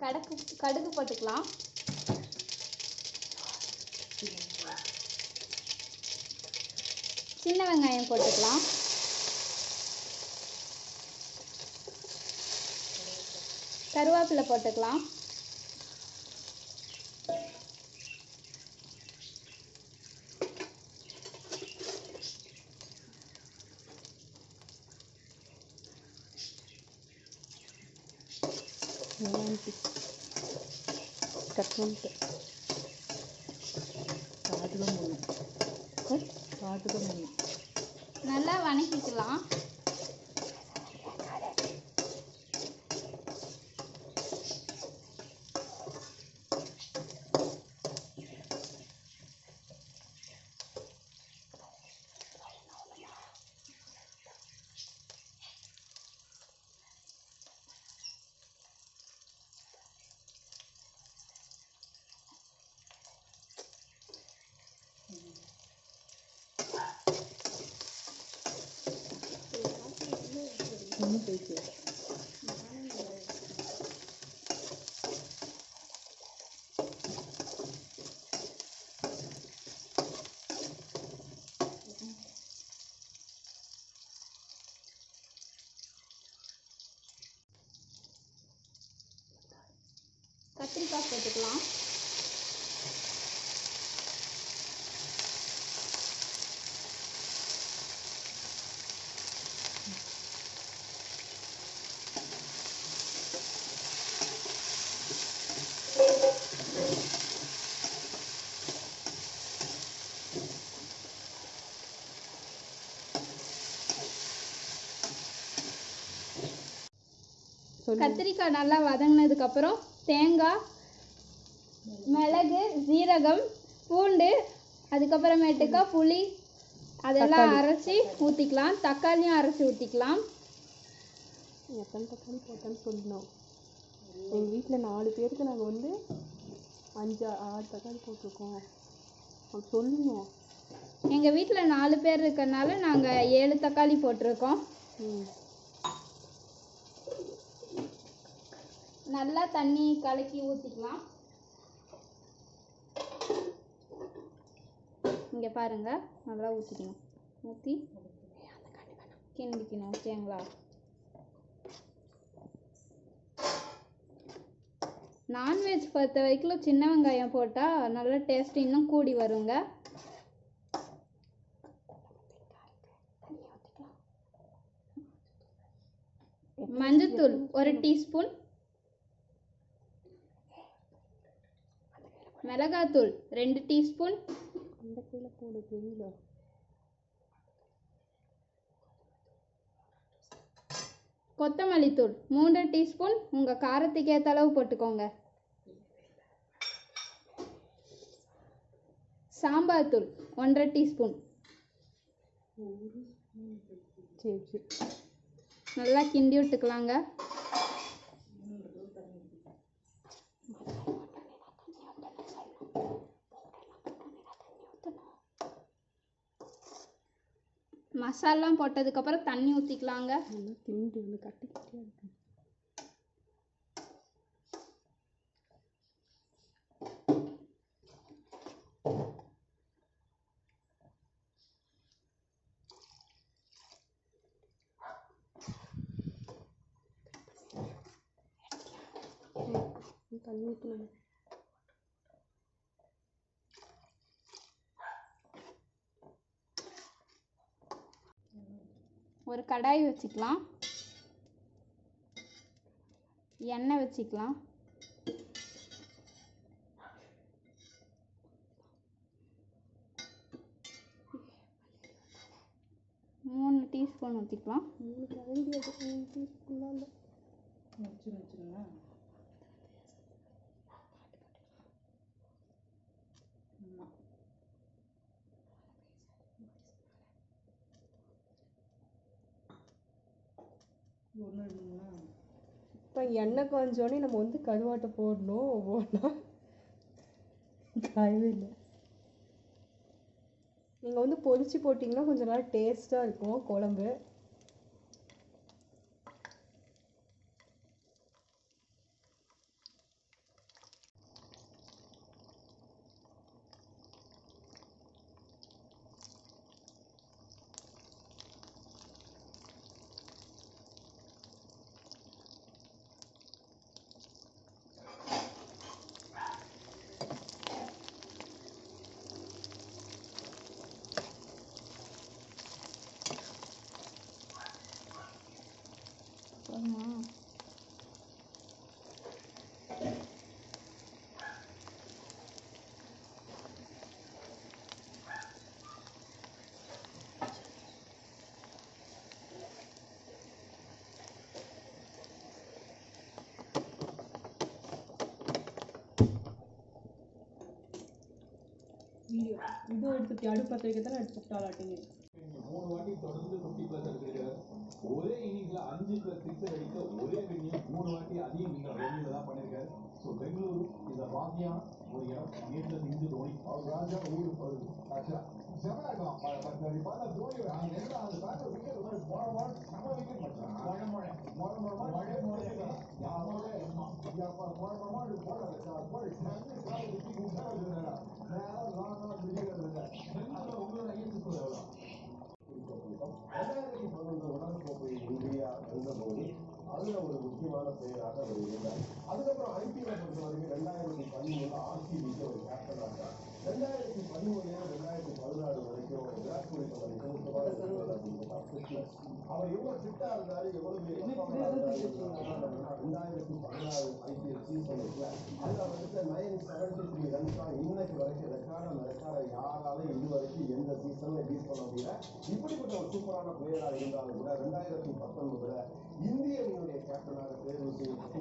கடுகு போட்டுக்கலாம். சின்ன வெங்காயம் போட்டுக்கலாம். கருவேப்பிலை போட்டுக்கலாம். நல்லா வணக்கிக்கலாம். கத்திரிக்காய் போட்டுக்கலாம். கத்திரிக்காய் நல்லா வதங்கினதுக்கு அப்புறம் தேங்காய், மிளகு, ஜீரகம், பூண்டு, அதுக்கப்புறமேட்டுக்கா புளி அதெல்லாம் அரைச்சி ஊற்றிக்கலாம். தக்காளியும் அரைச்சி ஊற்றிக்கலாம். எத்தனை தக்காளி போட்டேன்னு சொல்லணும். எங்கள் வீட்டில் 4 பேருக்கு நாங்கள் வந்து 5-6 தக்காளி போட்டிருக்கோம். அது சொல்லணும். எங்கள் வீட்டில் 4 பேர் இருக்கிறனால நாங்கள் 7 தக்காளி போட்டிருக்கோம். நல்லா தண்ணி கலக்கி ஊற்றிக்கலாம். இங்கே பாருங்கள், நல்லா ஊற்றிக்கணும். ஊற்றி கிண்டிக்கணும். ஓகேங்களா? நான்வெஜ் பொறுத்த வரைக்கும் சின்ன வெங்காயம் போட்டால் நல்ல டேஸ்ட் இன்னும் கூடி வருங்க. மஞ்சத்தூள் 1 டீஸ்பூன், மிளகாத்தூள் 2 டீஸ்பூன், கொத்தமல்லி தூள் 3 டீஸ்பூன். உங்கள் காரத்துக்கு ஏற்ற அளவு போட்டுக்கோங்க. சாம்பார் தூள் 1.5 டீஸ்பூன். நல்லா கிண்டி விட்டுக்கலாங்க. மசாலாம் போட்டதுக்கப்புறம் தண்ணி ஊற்றிக்கலாங்க. தண்ணி ஊற்றணும். ஒரு கடாய் வச்சுக்கலாம். எண்ணெய் வச்சுக்கலாம். மூணு டீஸ்பூன் ஊற்றிக்கலாம். இப்போ எண்ணெய் காஞ்சோடனே நம்ம வந்து கருவாட்டை போடணும். ஒவ்வொன்றா காயவே இல்லை. நீங்கள் வந்து பொரிச்சு போட்டிங்கன்னா கொஞ்சம் நல்லா டேஸ்ட்டாக இருக்கும் குழம்பு. வீடியோ இது எடுத்து அடுப்பு பற்ற வைக்கத்தானே எடுத்துட்டாள் ஆட்டிங்க 3 வாட்டி தொடர்ந்து 50+ எடுத்திருக்காரு. ஒரே இன்னிங்ஸ்ல 5+6 அடிக்க ஒரே வின்னியம் 3 வாட்டி அதையும் இந்த வெளியில தான் பண்ணிருக்காரு. ஸோ பெங்களூரு இந்த பாக்கியம் ஒரு இடம் நேற்று இந்து தோனி அவர் ராஜா ஊர் வருது ஆக்சுவலா செம இருக்கலாம். பார்த்தா தோனி அந்த பேட்டர் விக்கெட் போன செம விக்கெட் மச்சான். உலகக்கோப்பை இந்தியா வென்றபோது அதுல ஒரு முக்கியமான பிளேயராக அவர் இருந்தார். அதுக்கப்புறம் ஐபிஎல் பொறுத்த வரைக்கும் 2013 ஆர்சிபிக்கு ஒரு கேப்டனாக 2013 2014 வரைக்கும் விராட் கோலி அவர் எவ்வளவு ஃபிட்டா இருந்தாரு, எவ்வளவு 2016 ஐபிஎல் சீசனுக்குள்ள அதுல வந்து 973 ரன்ஸ் தான் இன்னைக்கு வரைக்கும் ரெக்கார்டு. அந்த ரெக்கார்டை யாராலும் இதுவரைக்கும் எந்த சீசன்ல பீட் பண்ண முடியல. இப்படிப்பட்ட ஒரு சூப்பரான பிளேயரா இருந்தாலும் கூட 2019 இந்திய அணியுடைய கேப்டனாக தேர்வு செய்யப்பட்டு